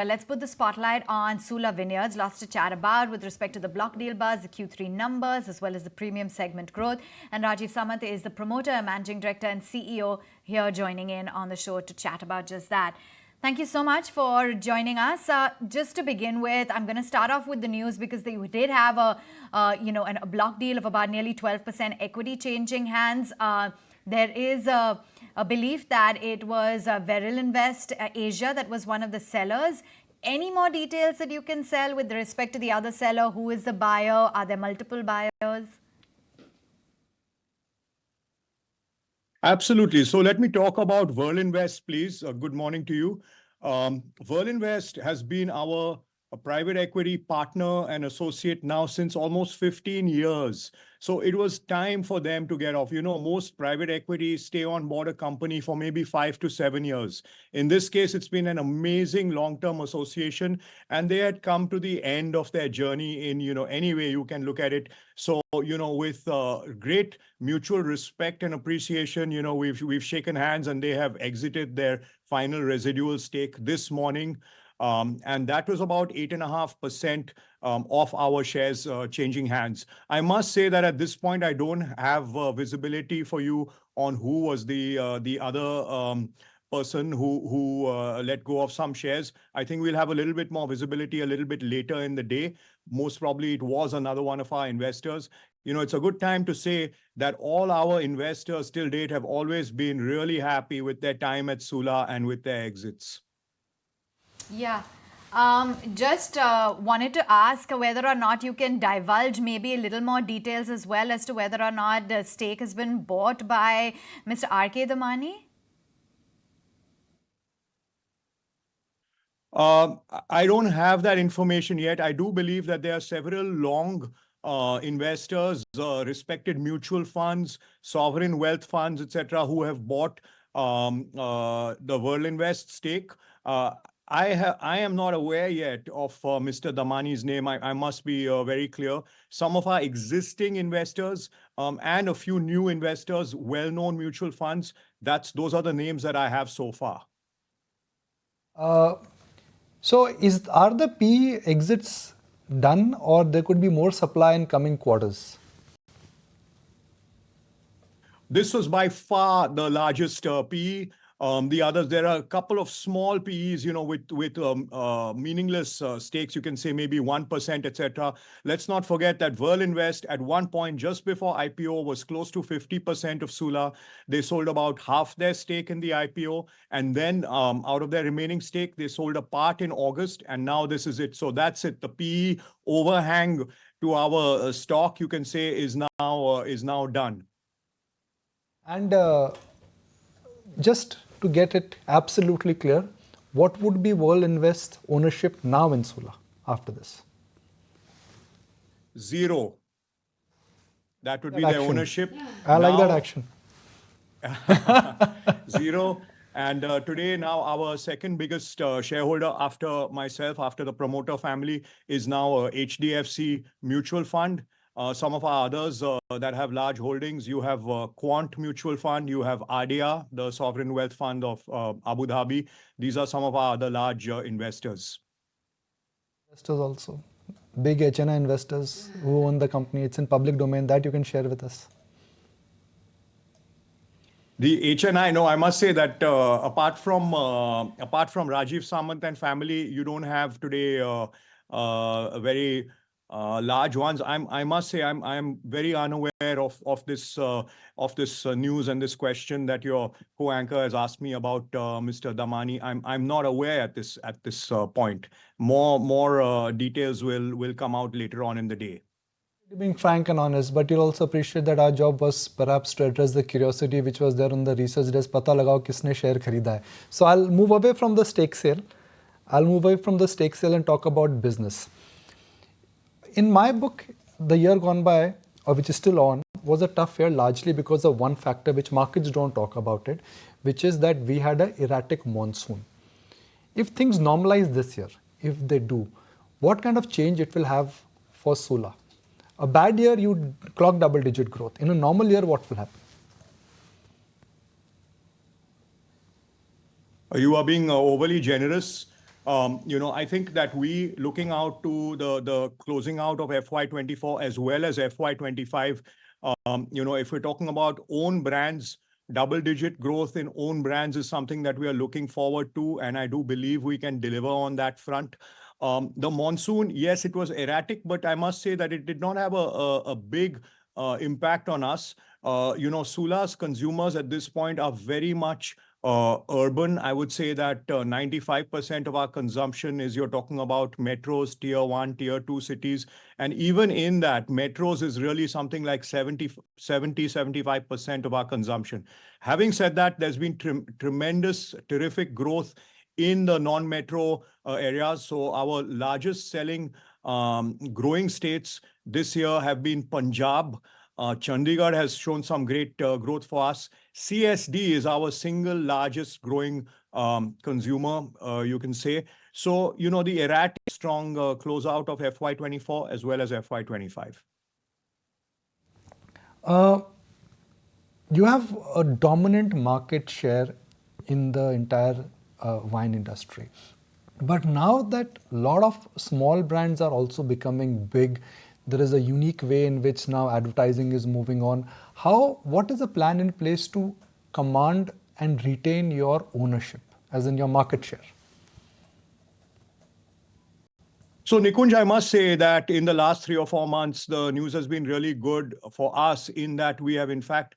Let's put the spotlight on Sula Vineyards. Lots to chat about with respect to the block deal buzz, the Q3 numbers, as well as the premium segment growth. And Rajeev Samant is the promoter, managing director, and CEO here joining in on the show to chat about just that. Thank you so much for joining us. Just to begin with, I'm going to start off with the news because they did have a block deal of about nearly 12% equity changing hands. There is a belief that it was Veril Invest Asia that was one of the sellers. Any more details that you can sell with respect to the other seller? Who is the buyer? Are there multiple buyers? Absolutely. So let me talk about Veril Invest, please. Good morning to you. Veril Invest has been our private equity partner and associate now since almost 15 years. So it was time for them to get off. You know, most private equities stay on board a company for maybe 5 to 7 years. In this case, it's been an amazing long-term association, and they had come to the end of their journey in, any way you can look at it. So, with great mutual respect and appreciation, we've shaken hands and they have exited their final residual stake this morning. And that was about 8.5% of our shares changing hands. I must say that at this point, I don't have visibility for you on who was the other person who let go of some shares. I think we'll have a little bit more visibility a little bit later in the day. Most probably it was another one of our investors. It's a good time to say that all our investors till date have always been really happy with their time at Sula and with their exits. Yeah. Just wanted to ask whether or not you can divulge maybe a little more details as well as to whether or not the stake has been bought by Mr. R.K. Damani? I don't have that information yet. I do believe that there are several long investors, respected mutual funds, sovereign wealth funds, etc., who have bought the Veril Invest stake. I am not aware yet of Mr. Damani's name. I must be very clear. Some of our existing investors and a few new investors, well-known mutual funds, those are the names that I have so far. So are the PE exits done, or there could be more supply in coming quarters? This was by far the largest PE. The others, there are a couple of small PEs, with meaningless stakes. You can say maybe 1%, etc. Let's not forget that Veril Invest at one point just before IPO was close to 50% of Sula. They sold about half their stake in the IPO, and then out of their remaining stake, they sold a part in August, and now this is it. So that's it. The PE overhang to our stock, you can say, is now done. And just to get it absolutely clear, what would be Veril Invest ownership now in Sula after this? 0. That would be their ownership. I like that action. 0. And today, now our second biggest shareholder after myself, after the promoter family, is now HDFC Mutual Fund. Some of our others that have large holdings, you have Quant Mutual Fund, you have ADIA, the sovereign wealth fund of Abu Dhabi. These are some of our other large investors. Investors also. Big HNI investors who own the company. It's in public domain that you can share with us. The HNI, no, I must say that apart from Rajeev Samant and family, you don't have today a very large ones. I must say I'm very unaware of this news and this question that your co-anchor has asked me about Mr. Damani. I'm not aware at this point. More details will come out later on in the day. Being frank and honest, but you'll also appreciate that our job was perhaps to address the curiosity which was there on the research desk. Pata lagao kisne share kharida hai. So I'll move away from the stake sale. And talk about business. In my book, the year gone by, or which is still on, was a tough year largely because of one factor which markets don't talk about it, which is that we had an erratic monsoon. If things normalize this year, if they do, what kind of change it will have for Sula? A bad year, you clock double-digit growth. In a normal year, what will happen? You are being overly generous. I think that we looking out to the closing out of FY24 as well as FY25, if we're talking about own brands, double-digit growth in own brands is something that we are looking forward to, and I do believe we can deliver on that front. The monsoon, yes, it was erratic, but I must say that it did not have a big impact on us. Sula's consumers at this point are very much urban. I would say that 95% of our consumption is, you're talking about metros, tier 1, tier 2 cities. And even in that, metros is really something like 75% of our consumption. Having said that, there's been tremendous, terrific growth in the non-metro areas. So our largest selling growing states this year have been Punjab. Chandigarh has shown some great growth for us. CSD is our single largest growing consumer, you can say. So, the erratic strong closeout of FY24 as well as FY25. You have a dominant market share in the entire wine industry. But now that a lot of small brands are also becoming big, there is a unique way in which now advertising is moving on. What is the plan in place to command and retain your ownership, as in your market share? So, Nikunj, I must say that in the last 3 or 4 months, the news has been really good for us in that we have, in fact,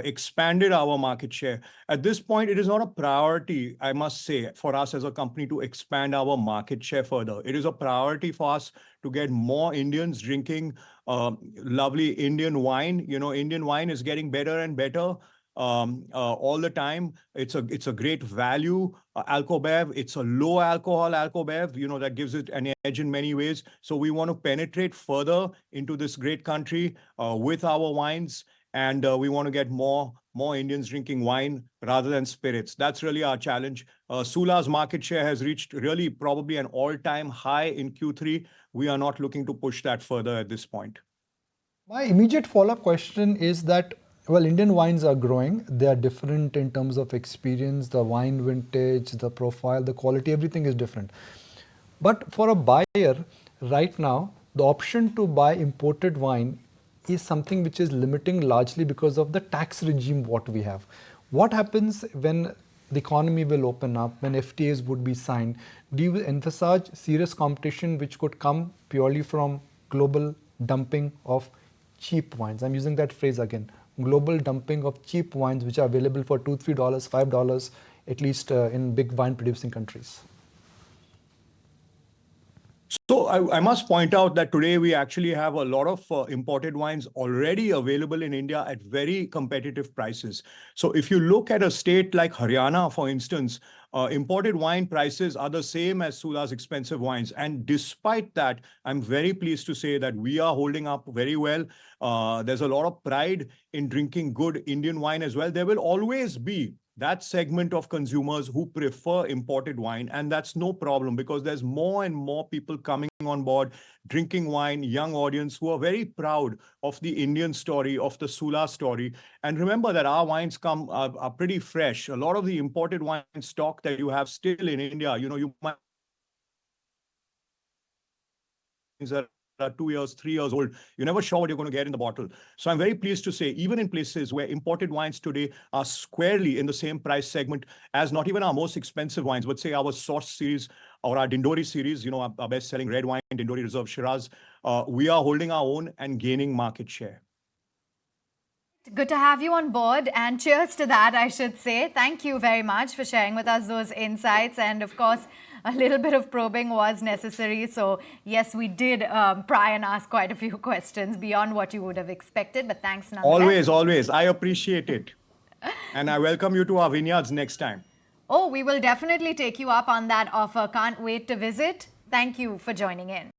expanded our market share. At this point, it is not a priority, I must say, for us as a company to expand our market share further. It is a priority for us to get more Indians drinking lovely Indian wine. Indian wine is getting better and better all the time. It's a great value alcobev. It's a low alcohol alcobev, that gives it an edge in many ways. So we want to penetrate further into this great country with our wines. And we want to get more Indians drinking wine rather than spirits. That's really our challenge. Sula's market share has reached really probably an all-time high in Q3. We are not looking to push that further at this point. My immediate follow-up question is that, well, Indian wines are growing. They are different in terms of experience, the wine vintage, the profile, the quality, everything is different. But for a buyer right now, the option to buy imported wine is something which is limiting largely because of the tax regime what we have. What happens when the economy will open up, when FTAs would be signed? Do you emphasize serious competition which could come purely from global dumping of cheap wines? I'm using that phrase again. Global dumping of cheap wines which are available for $2, $3, $5, at least in big wine producing countries. So I must point out that today we actually have a lot of imported wines already available in India at very competitive prices. So if you look at a state like Haryana, for instance, imported wine prices are the same as Sula's expensive wines. And despite that, I'm very pleased to say that we are holding up very well. There's a lot of pride in drinking good Indian wine as well. There will always be that segment of consumers who prefer imported wine, and that's no problem because there's more and more people coming on board, drinking wine, young audience who are very proud of the Indian story, of the Sula story. And remember that our wines are pretty fresh. A lot of the imported wine stock that you have still in India, you might that are 2 years, 3 years old. You're never sure what you're going to get in the bottle. So I'm very pleased to say, even in places where imported wines today are squarely in the same price segment as not even our most expensive wines, but say our Source series or our Dindori series, our best-selling red wine, Dindori Reserve Shiraz, we are holding our own and gaining market share. Good to have you on board, and cheers to that, I should say. Thank you very much for sharing with us those insights. And of course, a little bit of probing was necessary. So yes, we did pry and ask quite a few questions beyond what you would have expected, but thanks nonetheless. Always. I appreciate it. And I welcome you to our vineyards next time. Oh, we will definitely take you up on that offer. Can't wait to visit. Thank you for joining in.